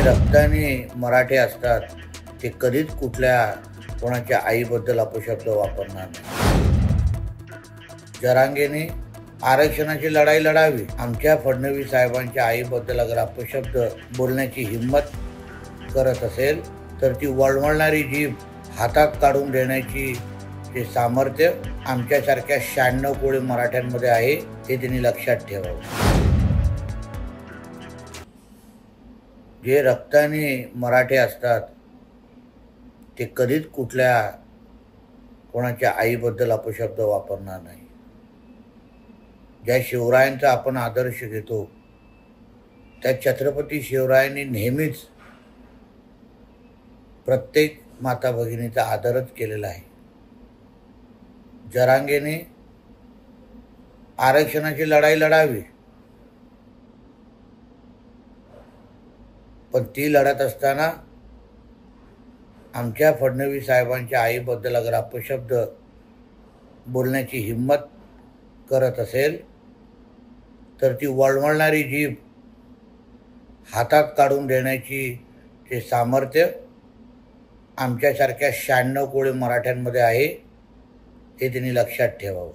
रक्ताने मराठे असतात ते कधीच कुठल्या कोणाच्या आईबद्दल अपशब्द वापरणार नाही. जरांगेने आरक्षणाची लढाई लढावी. आमच्या फडणवीस साहेबांच्या आईबद्दल अगर अपशब्द बोलण्याची हिम्मत करत असेल तर ती वळवळणारी जीभ हातात काढून देण्याची ते सामर्थ्य आमच्यासारख्या 96 कोटी मराठ्यांमध्ये आहे, हे त्यांनी लक्षात ठेवावं. जे रक्ताने मराठे असतात ते कधीच कुठल्या कोणाच्या आईबद्दल अपशब्द वापरणार नाही. ज्या शिवरायांचा आपण आदर्श घेतो त्या छत्रपती शिवरायांनी नेहमीच प्रत्येक माता भगिनीचा आदरच केलेला आहे. जरांगेने आरक्षणाची लढाई लढावी, पण ती लढत असताना आमच्या फडणवीस साहेबांच्या आईबद्दल अगर अपशब्द बोलण्याची हिम्मत करत असेल तर ती वळवळणारी जीभ हातात काढून देण्याची ते सामर्थ्य आमच्यासारख्या 96 कोटी मराठ्यांमध्ये आहे, हे त्यांनी लक्षात ठेवावं.